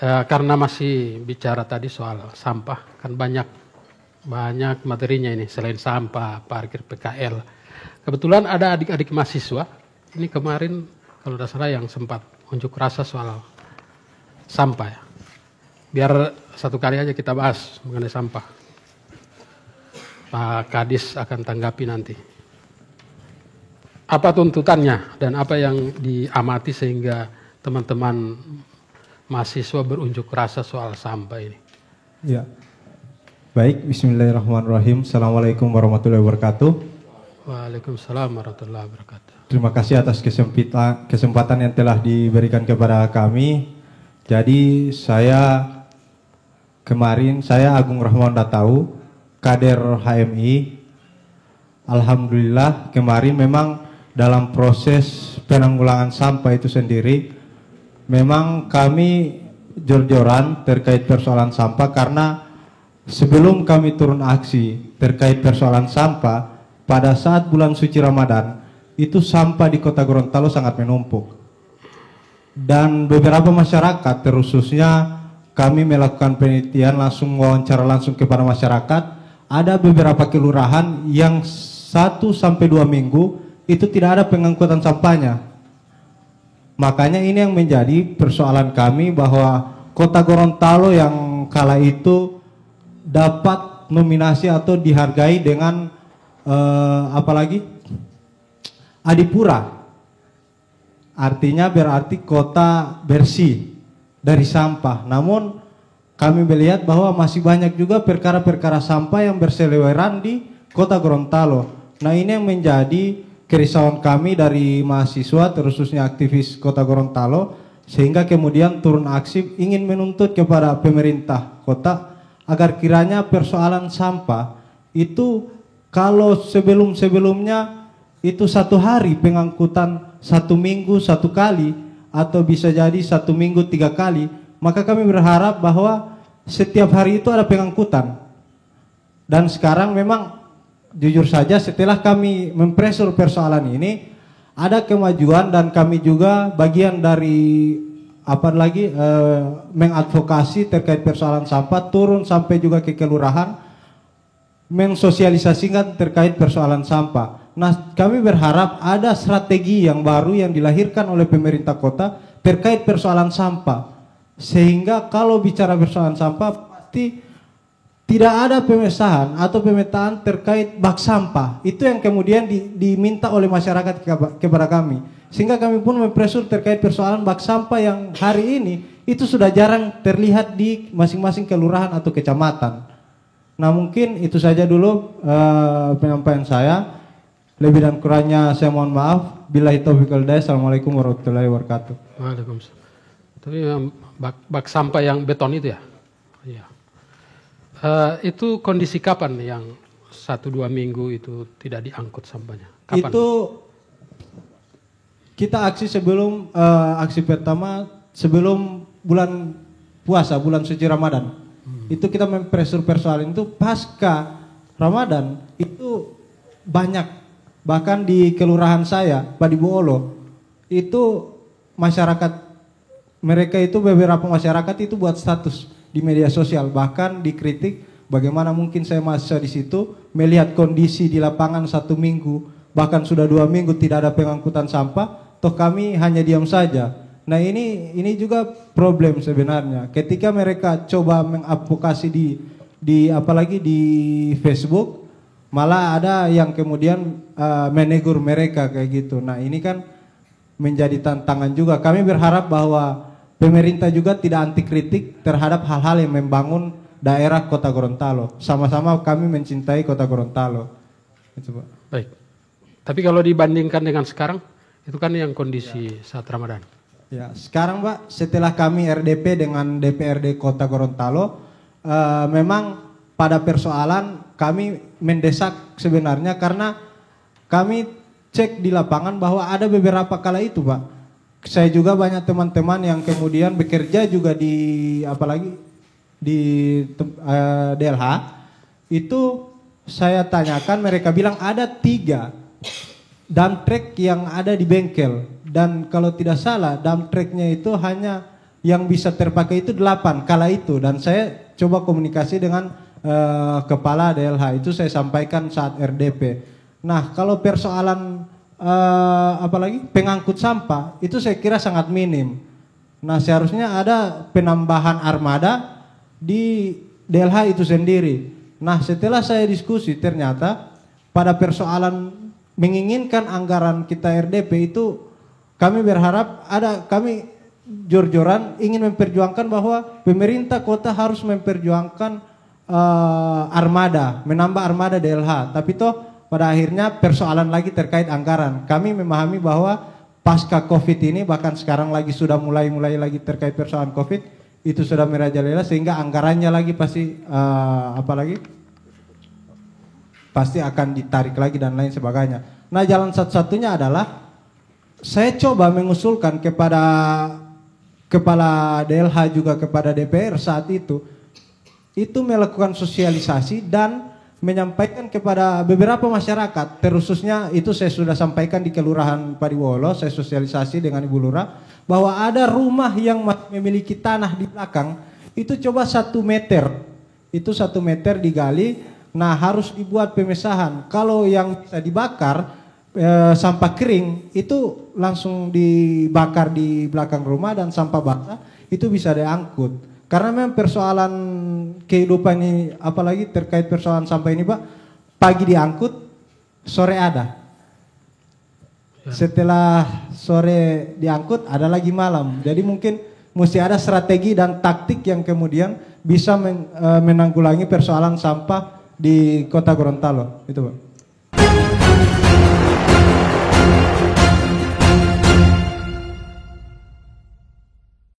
Karena masih bicara tadi soal sampah, kan banyak materinya ini selain sampah, parkir, PKL. Kebetulan ada adik-adik mahasiswa, ini kemarin kalau tidak salah yang sempat unjuk rasa soal sampah ya. Biar satu kali aja kita bahas mengenai sampah. Pak Kadis akan tanggapi nanti. Apa tuntutannya dan apa yang diamati sehingga teman-teman mahasiswa berunjuk rasa soal sampah ini? Ya, baik. Bismillahirrahmanirrahim. Assalamualaikum warahmatullahi wabarakatuh. Waalaikumsalam warahmatullahi wabarakatuh. Terima kasih atas kesempatan yang telah diberikan kepada kami. Jadi saya Agung Rahman Datau, kader HMI. Alhamdulillah kemarin memang dalam proses penanggulangan sampah itu sendiri, memang kami jor-joran terkait persoalan sampah karena sebelum kami turun aksi terkait persoalan sampah, pada saat bulan suci Ramadan, itu sampah di Kota Gorontalo sangat menumpuk. Dan beberapa masyarakat, terkhususnya kami melakukan penelitian wawancara langsung kepada masyarakat, ada beberapa kelurahan yang 1 sampai 2 minggu itu tidak ada pengangkutan sampahnya. Makanya ini yang menjadi persoalan kami bahwa Kota Gorontalo yang kala itu dapat nominasi atau dihargai dengan apalagi Adipura. Artinya berarti kota bersih dari sampah. Namun kami melihat bahwa masih banyak juga perkara-perkara sampah yang berseliweran di Kota Gorontalo. Nah, ini yang menjadi kerisauan kami dari mahasiswa, terkhususnya aktivis Kota Gorontalo, sehingga kemudian turun aksi ingin menuntut kepada pemerintah kota agar kiranya persoalan sampah itu kalau sebelum-sebelumnya itu 1 hari pengangkutan 1 minggu 1 kali atau bisa jadi 1 minggu 3 kali, maka kami berharap bahwa setiap hari itu ada pengangkutan. Dan sekarang memang jujur saja setelah kami mempresur persoalan ini, ada kemajuan dan kami juga bagian dari mengadvokasi terkait persoalan sampah, turun sampai juga ke kelurahan mensosialisasikan terkait persoalan sampah. Nah, kami berharap ada strategi yang baru yang dilahirkan oleh pemerintah kota terkait persoalan sampah, sehingga kalau bicara persoalan sampah pasti tidak ada pemesahan atau pemetaan terkait bak sampah. Itu yang kemudian diminta oleh masyarakat kepada kami. Sehingga kami pun mempresur terkait persoalan bak sampah yang hari ini itu sudah jarang terlihat di masing-masing kelurahan atau kecamatan. Nah, mungkin itu saja dulu penyampaian saya. Lebih dan kurangnya saya mohon maaf. Billahi taufiq wal hidayah. Assalamualaikum warahmatullahi wabarakatuh. Waalaikumsalam. Tapi bak sampah yang beton itu ya? Iya. Itu kondisi kapan yang 1-2 minggu itu tidak diangkut sampahnya? Kapan? Itu kita aksi sebelum aksi pertama sebelum bulan puasa, bulan suci Ramadan. Itu kita mempresur persoalan itu pasca Ramadan itu banyak. Bahkan di kelurahan saya, Padibuolo, itu masyarakat mereka itu beberapa masyarakat itu buat status di media sosial, bahkan dikritik bagaimana mungkin saya mahasiswa di situ melihat kondisi di lapangan 1 minggu bahkan sudah 2 minggu tidak ada pengangkutan sampah, toh kami hanya diam saja. Nah, ini juga problem sebenarnya. Ketika mereka coba mengadvokasi di apalagi di Facebook, malah ada yang kemudian menegur mereka kayak gitu. Nah, ini kan menjadi tantangan juga. Kami berharap bahwa pemerintah juga tidak anti kritik terhadap hal-hal yang membangun daerah Kota Gorontalo. Sama-sama kami mencintai Kota Gorontalo. Itu, Pak. Baik. Tapi kalau dibandingkan dengan sekarang, itu kan yang kondisi saat Ramadan. Ya, sekarang Pak, setelah kami RDP dengan DPRD Kota Gorontalo, memang pada persoalan kami mendesak sebenarnya karena kami cek di lapangan bahwa ada beberapa kala itu, Pak. Saya juga banyak teman-teman yang kemudian bekerja juga di apalagi di DLH. Itu saya tanyakan, mereka bilang ada 3 dump truck yang ada di bengkel. Dan kalau tidak salah dump trucknya itu hanya yang bisa terpakai itu 8 kala itu, dan saya coba komunikasi dengan kepala DLH itu, saya sampaikan saat RDP. Nah, kalau persoalan apalagi pengangkut sampah itu saya kira sangat minim. Nah, seharusnya ada penambahan armada di DLH itu sendiri. Nah, setelah saya diskusi ternyata pada persoalan menginginkan anggaran kita RDP itu kami berharap kami jor-joran ingin memperjuangkan bahwa pemerintah kota harus memperjuangkan armada, menambah armada DLH. Tapi toh pada akhirnya persoalan lagi terkait anggaran. Kami memahami bahwa pasca COVID ini, bahkan sekarang lagi sudah mulai lagi terkait persoalan COVID, itu sudah merajalela sehingga anggarannya lagi pasti pasti akan ditarik lagi dan lain sebagainya. Nah, jalan satu-satunya adalah saya coba mengusulkan kepada kepala DLH juga kepada DPR saat itu melakukan sosialisasi dan menyampaikan kepada beberapa masyarakat, terkhususnya itu saya sudah sampaikan di Kelurahan Padiwolo, saya sosialisasi dengan Ibu Lurah, bahwa ada rumah yang memiliki tanah di belakang, itu coba 1 meter, itu 1 meter digali, nah harus dibuat pemesahan. Kalau yang bisa dibakar, sampah kering, itu langsung dibakar di belakang rumah, dan sampah basah itu bisa diangkut. Karena memang persoalan kehidupan ini, apalagi terkait persoalan sampah ini Pak, pagi diangkut, sore ada. Setelah sore diangkut, ada lagi malam. Jadi mungkin mesti ada strategi dan taktik yang kemudian bisa menanggulangi persoalan sampah di Kota Gorontalo. Itu Pak.